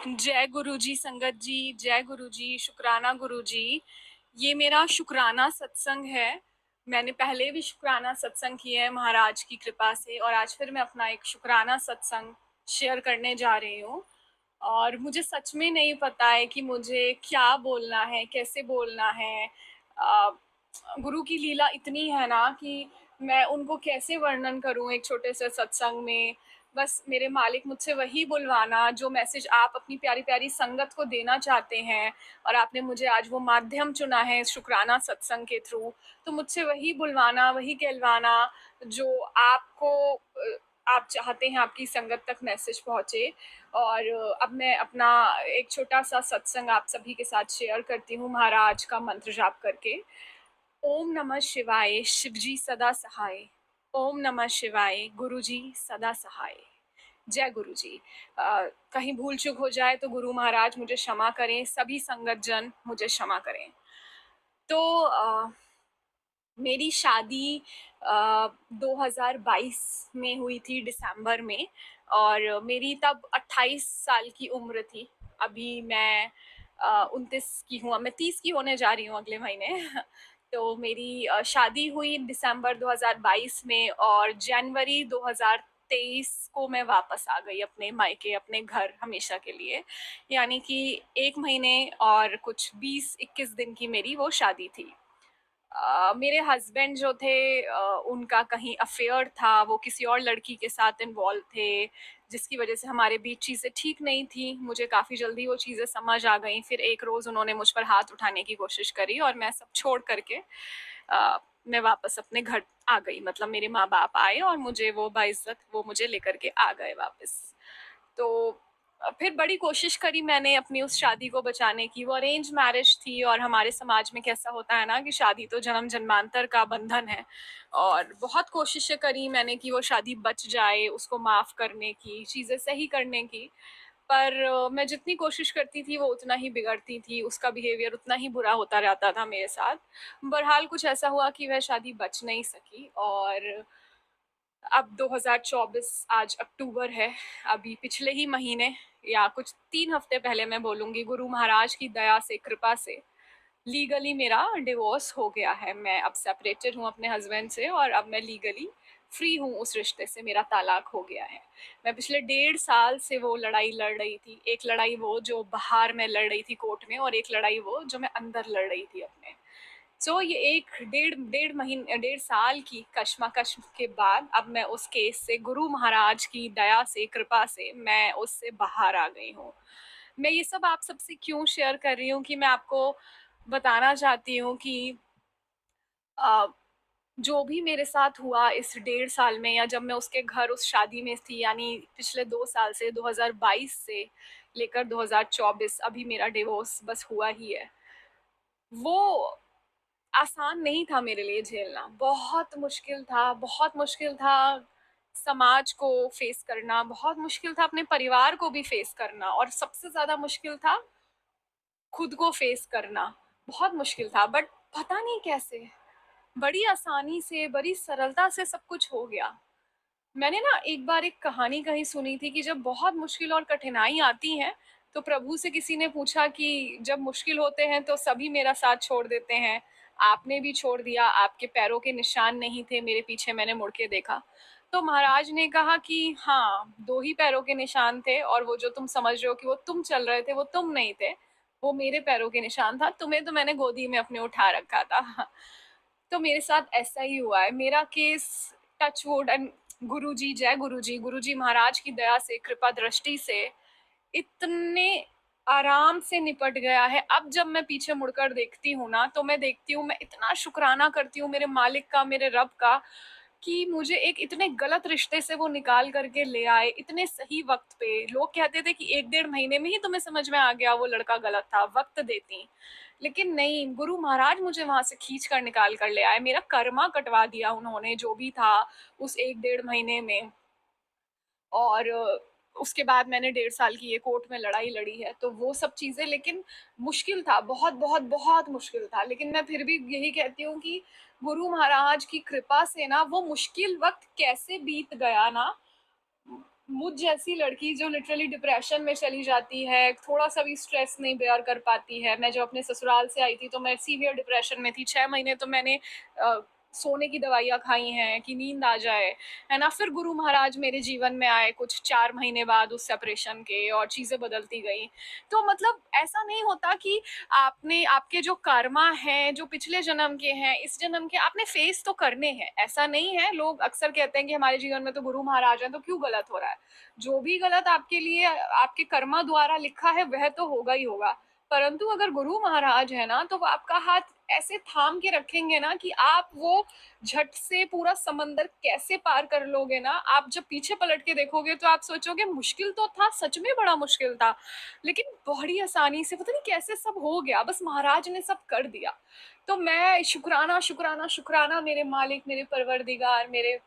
जय गुरु जी, संगत जी, जय गुरु जी, शुक्राना गुरु जी। ये मेरा शुक्राना सत्संग है। मैंने पहले भी शुक्राना सत्संग किए हैं महाराज की कृपा से, और आज फिर मैं अपना एक शुक्राना सत्संग शेयर करने जा रही हूँ। और मुझे सच में नहीं पता है कि मुझे क्या बोलना है, कैसे बोलना है। अ, गुरु की लीला इतनी है ना कि मैं उनको कैसे वर्णन करूँ एक छोटे से सत्संग में। बस मेरे मालिक मुझसे वही बुलवाना जो मैसेज आप अपनी प्यारी-प्यारी संगत को देना चाहते हैं, और आपने मुझे आज वो माध्यम चुना है शुक्राना सत्संग के थ्रू। तो मुझसे वही बुलवाना, वही कहलवाना जो आपको आप चाहते हैं आपकी संगत तक मैसेज पहुँचे। और अब मैं अपना एक छोटा-सा सत्संग आप सभी के साथ शेयर करती हूँ महाराज का मंत्र जाप करके। ओम नमः शिवाय, शिव जी सदा सहाय। ओम नमः शिवाय, गुरु जी सदा सहाय। जय गुरु जी। कहीं भूल चूक हो जाए तो गुरु महाराज मुझे क्षमा करें, सभी संगत जन मुझे क्षमा करें। तो मेरी शादी 2022 में हुई थी दिसंबर में, और मेरी तब 28 साल की उम्र थी। अभी मैं 29 की हूँ, मैं 30 की होने जा रही हूँ अगले महीने। तो मेरी शादी हुई दिसंबर 2022 में, और जनवरी 2023 को मैं वापस आ गई अपने मायके, अपने घर हमेशा के लिए। यानी कि 1 महीने और कुछ 20-21 दिन की मेरी वो शादी थी। मेरे हस्बैंड जो थे, उनका कहीं अफेयर था, वो किसी और लड़की के साथ इन्वॉल्व थे, जिसकी वजह से हमारे बीच चीज़ें ठीक नहीं थी। मुझे काफ़ी जल्दी वो चीज़ें समझ आ गई। फिर एक रोज़ उन्होंने मुझ पर हाथ उठाने की कोशिश करी, और मैं सब छोड़ करके मैं वापस अपने घर आ गई। मतलब मेरे माँ बाप आए और मुझे वो बाइज्जत वो मुझे लेकर के आ गए वापस। तो फिर बड़ी कोशिश करी मैंने अपनी उस शादी को बचाने की। वो अरेंज मैरिज थी, और हमारे समाज में कैसा होता है ना कि शादी तो जन्म जन्मांतर का बंधन है। और बहुत कोशिशें करी मैंने कि वो शादी बच जाए, उसको माफ़ करने की, चीज़ें सही करने की। पर मैं जितनी कोशिश करती थी वो उतना ही बिगड़ती थी, उसका बिहेवियर उतना ही बुरा होता रहता था मेरे साथ। बहरहाल कुछ ऐसा हुआ कि वह शादी बच नहीं सकी, और अब 2024 आज अक्टूबर है। अभी पिछले ही महीने, या कुछ 3 हफ्ते पहले मैं बोलूँगी, गुरु महाराज की दया से, कृपा से लीगली मेरा डिवोर्स हो गया है। मैं अब सेपरेटेड हूँ अपने हस्बैंड से, और अब मैं लीगली फ्री हूँ उस रिश्ते से, मेरा तालाक हो गया है। मैं पिछले 1.5 साल से वो लड़ाई लड़ रही थी। एक लड़ाई वो जो बाहर मैं लड़ रही थी कोर्ट में, और एक लड़ाई वो जो मैं अंदर लड़ रही थी अपने। सो ये एक डेढ़ डेढ़ महीने 1.5 साल की कश्मकश के बाद अब मैं उस केस से, गुरु महाराज की दया से, कृपा से, मैं उससे बाहर आ गई हूँ। मैं ये सब आप सबसे क्यों शेयर कर रही हूँ कि मैं आपको बताना चाहती हूँ कि अ, जो भी मेरे साथ हुआ इस 1.5 साल में, या जब मैं उसके घर उस शादी में थी, यानी पिछले 2 साल से, 2022 से लेकर 2024, अभी मेरा डिवोर्स बस हुआ ही है। वो आसान नहीं था मेरे लिए झेलना, बहुत मुश्किल था, बहुत मुश्किल था समाज को फेस करना, बहुत मुश्किल था अपने परिवार को भी फेस करना, और सबसे ज़्यादा मुश्किल था खुद को फेस करना। बहुत मुश्किल था, बट पता नहीं कैसे, बड़ी आसानी से, बड़ी सरलता से सब कुछ हो गया। मैंने ना एक बार एक कहानी कहीं सुनी थी कि जब बहुत मुश्किल और कठिनाई आती हैं, तो प्रभु से किसी ने पूछा कि जब मुश्किल होते हैं तो सभी मेरा साथ छोड़ देते हैं, आपने भी छोड़ दिया, आपके पैरों के निशान नहीं थे मेरे पीछे, मैंने मुड़ के देखा। तो महाराज ने कहा कि हाँ, 2 ही पैरों के निशान थे, और वो जो तुम समझ रहे हो कि वो तुम चल रहे थे, वो तुम नहीं थे, वो मेरे पैरों के निशान था। तुम्हें तो मैंने गोदी में अपने उठा रखा था। तो मेरे साथ ऐसा ही हुआ है। मेरा केस, टच वुड एंड गुरुजी, जय गुरुजी, गुरुजी महाराज की दया से, कृपा दृष्टि से इतने आराम से निपट गया है। अब जब मैं पीछे मुड़कर देखती हूँ ना, तो मैं देखती हूँ, मैं इतना शुक्राना करती हूँ मेरे मालिक का, मेरे रब का, कि मुझे एक इतने गलत रिश्ते से वो निकाल करके ले आए, इतने सही वक्त पे। लोग कहते थे कि 1 डेढ़ महीने में ही तुम्हें समझ में आ गया वो लड़का गलत था, वक्त देती। लेकिन नहीं, गुरु महाराज मुझे वहां से खींच कर निकाल कर ले आए। मेरा कर्मा कटवा दिया उन्होंने, जो भी था उस 1 डेढ़ महीने में। और उसके बाद मैंने 1.5 साल की ये कोर्ट में लड़ाई लड़ी है, तो वो सब चीज़ें, लेकिन मुश्किल था, बहुत बहुत बहुत मुश्किल था। लेकिन मैं फिर भी यही कहती हूँ कि गुरु महाराज की कृपा से ना वो मुश्किल वक्त कैसे बीत गया ना, मुझ जैसी लड़की जो लिटरली डिप्रेशन में चली जाती है, थोड़ा-सा भी स्ट्रेस नहीं बेयर कर पाती है। मैं जब अपने ससुराल से आई थी तो मैं सीवियर डिप्रेशन में थी, 6 महीने तो मैंने अ, सोने की दवाइयाँ खाई हैं कि नींद आ जाए, है ना? फिर गुरु महाराज मेरे जीवन में आए कुछ 4 महीने बाद उस सेपरेशन के, और चीज़ें बदलती गईं। तो मतलब ऐसा नहीं होता कि आपने आपके जो कर्मा हैं, जो पिछले जन्म के हैं, इस जन्म के आपने फेस तो करने हैं। ऐसा नहीं है, लोग अक्सर कहते हैं कि हमारे जीवन में तो गुरु महाराज हैं, तो क्यों गलत हो रहा है? जो भी गलत आपके लिए आपके कर्मा द्वारा लिखा है वह तो होगा ही होगा। परंतु अगर गुरु महाराज है ना, तो वो आपका हाथ ऐसे थाम के रखेंगे ना कि आप वो झट से पूरा समंदर कैसे पार कर लोगे ना, आप जब पीछे पलट के देखोगे तो आप सोचोगे मुश्किल तो था, सच में बड़ा मुश्किल था, लेकिन बड़ी आसानी से पता नहीं कैसे सब हो गया, बस महाराज ने सब कर दिया। तो मैं शुक्राना शुक्राना शुक्राना मेरे मालिक, मेरे परवरदिगार, मेरे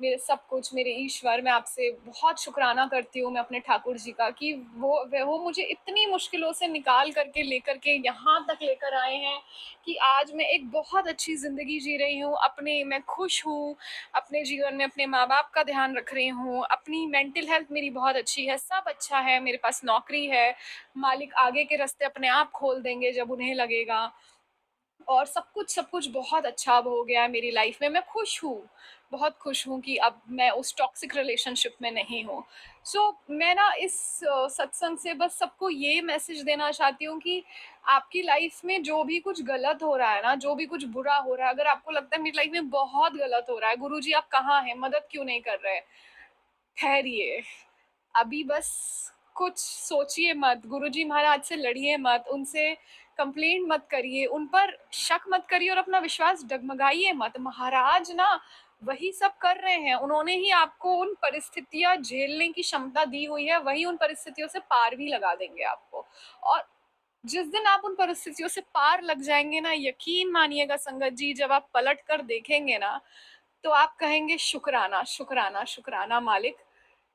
मेरे सब कुछ, मेरे ईश्वर, मैं आपसे बहुत शुक्राना करती हूँ मैं अपने ठाकुर जी का कि वो मुझे इतनी मुश्किलों से निकाल करके लेकर के यहाँ तक लेकर आए हैं कि आज मैं एक बहुत अच्छी ज़िंदगी जी रही हूँ, अपने मैं खुश हूँ, अपने जीवन में अपने माँ-बाप का ध्यान रख रही हूँ, अपनी मेंटल हेल्थ मेरी बहुत अच्छी है, सब अच्छा है, मेरे पास नौकरी है, मालिक आगे के रास्ते अपने आप खोल देंगे जब उन्हें लगेगा। और सब कुछ बहुत अच्छा अब हो गया है मेरी लाइफ में, मैं खुश हूँ, बहुत खुश हूँ कि अब मैं उस टॉक्सिक रिलेशनशिप में नहीं हूँ। मैं ना इस सत्संग से बस सबको ये मैसेज देना चाहती हूँ कि आपकी लाइफ में जो भी कुछ गलत हो रहा है ना, जो भी कुछ बुरा हो रहा है, अगर आपको लगता है मेरी लाइफ में बहुत गलत हो रहा है, गुरुजी आप कहाँ हैं? मदद क्यों नहीं कर रहे? ठहरिए, अभी बस कुछ सोचिए मत, गुरुजी महाराज से लड़िए मत, उनसे कंप्लेंट मत करिए, उन पर शक मत करिए और अपना विश्वास डगमगाइए मत। महाराज ना वही सब कर रहे हैं, उन्होंने ही आपको उन परिस्थितियाँ झेलने की क्षमता दी हुई है, वही उन परिस्थितियों से पार भी लगा देंगे आपको। और जिस दिन आप उन परिस्थितियों से पार लग जाएँगे ना, यकीन मानिएगा संगत जी, जब आप पलट कर देखेंगे ना, तो आप कहेंगे शुक्राना, शुक्राना, शुक्राना मालिक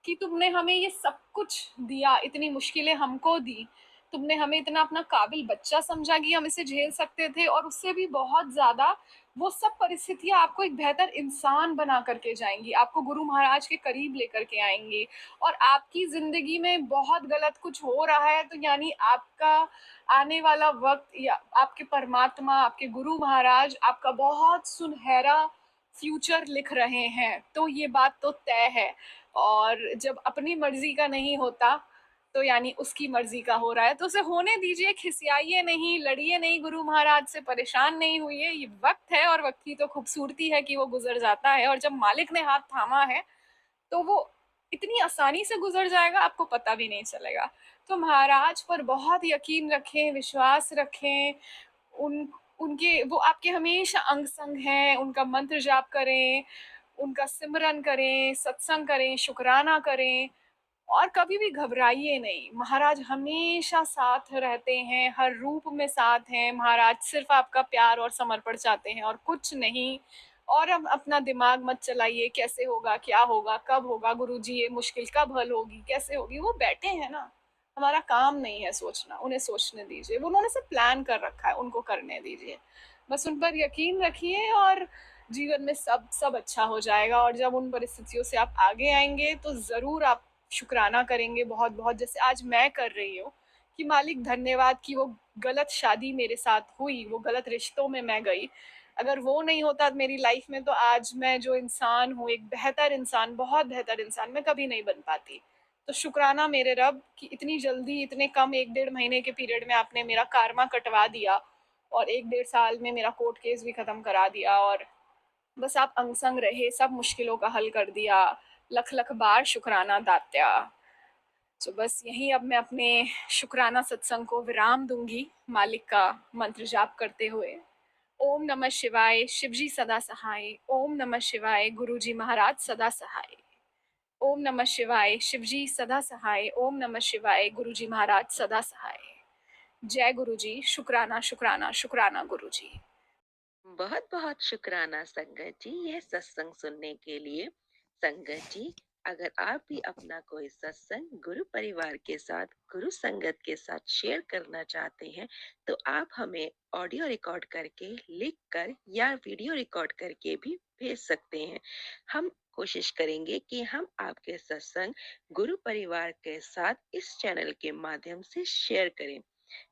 कि तुमने हमें ये सब कुछ दिया, इतनी मुश्किलें हमको दी। तुमने हमें इतना अपना काबिल बच्चा समझा कि हम इसे झेल सकते थे, और उससे भी बहुत ज़्यादा वो सब परिस्थितियाँ आपको एक बेहतर इंसान बना कर के जाएँगी, आपको गुरु महाराज के करीब लेकर के आएँगी। और आपकी ज़िंदगी में बहुत गलत कुछ हो रहा है, तो यानी आपका आने वाला वक़्त या आपके परमात्मा, आपके गुरु महाराज आपका बहुत सुनहरा फ्यूचर लिख रहे हैं। तो ये बात तो तय है। और जब अपनी मर्ज़ी का नहीं होता, तो यानी उसकी मर्ज़ी का हो रहा है, तो उसे होने दीजिए, खिसियाइए नहीं, लड़िए नहीं गुरु महाराज से, परेशान नहीं होइए, ये वक़्त है और वक़्त की तो खूबसूरती है कि वो गुज़र जाता है, और जब मालिक ने हाथ थामा है, तो वो इतनी आसानी से गुज़र जाएगा, आपको पता भी नहीं चलेगा। तो महाराज पर बहुत यकीन रखें, विश्वास रखें, उन उनके वो आपके हमेशा अंग-संग हैं, उनका मंत्र जाप करें, उनका सिमरन करें, सत्संग करें, शुकराना करें, और कभी भी घबराइए नहीं। महाराज हमेशा साथ रहते हैं, हर रूप में साथ हैं। महाराज सिर्फ़ आपका प्यार और समर्पण चाहते हैं और कुछ नहीं। और अब अपना दिमाग मत चलाइए, कैसे होगा, क्या होगा, कब होगा गुरुजी, ये मुश्किल कब हल होगी, कैसे होगी? वो बैठे हैं ना, हमारा काम नहीं है सोचना, उन्हें सोचने दीजिए। वो उन्होंने सब प्लान कर रखा है, उनको करने दीजिए। बस उन पर यकीन रखिए, और जीवन में सब अच्छा हो जाएगा। और जब उन परिस्थितियों से आप आगे आएँगे, तो ज़रूर आप शुक्राना करेंगे बहुत-बहुत, जैसे आज मैं कर रही हूँ कि मालिक धन्यवाद कि वो गलत शादी मेरे साथ हुई, वो गलत रिश्तों में मैं गई। अगर वो नहीं होता मेरी लाइफ में, तो आज मैं जो इंसान हूँ, एक बेहतर इंसान, बहुत बेहतर इंसान, मैं कभी नहीं बन पाती। तो शुक्राना मेरे रब कि इतनी जल्दी, इतने कम 1 डेढ़ महीने के पीरियड में आपने मेरा कार्मा कटवा दिया, और 1 डेढ़ साल में मेरा कोर्ट केस भी खत्म करा दिया, और बस आप अंग-संग रहे, सब मुश्किलों का हल कर दिया। लख-लख बार शुकराना दात्या। बस यहीं अब मैं अपने शुकराना सत्संग को विराम दूँगी, मालिक का मंत्र जाप करते हुए। ओम नमः शिवाय, शिवजी सदा सहाय। ओम नमः शिवाय, गुरुजी महाराज सदा सहाय। ओम नमः शिवाय, शिवजी सदा सहाय। ओम नमः शिवाय, गुरुजी महाराज सदा सहाय। जय गुरुजी, शुकराना, शुकराना, शुकराना गुरुजी। बहुत बहुत शुक्राना संगत जी यह सत्संग सुनने के लिए। संगत जी, अगर आप भी अपना कोई सत्संग गुरु परिवार के साथ, गुरु संगत के साथ शेयर करना चाहते हैं, तो आप हमें ऑडियो रिकॉर्ड करके, लिख कर या वीडियो रिकॉर्ड करके भी भेज सकते हैं। हम कोशिश करेंगे कि हम आपके सत्संग गुरु परिवार के साथ इस चैनल के माध्यम से शेयर करें।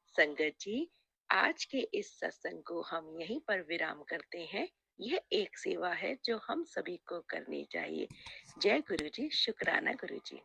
संगत जी, आज के इस सत्संग को हम यहीं पर विराम करते हैं। यह एक सेवा है जो हम सभी को करनी चाहिए। जय गुरु जी, शुक्राना गुरु जी।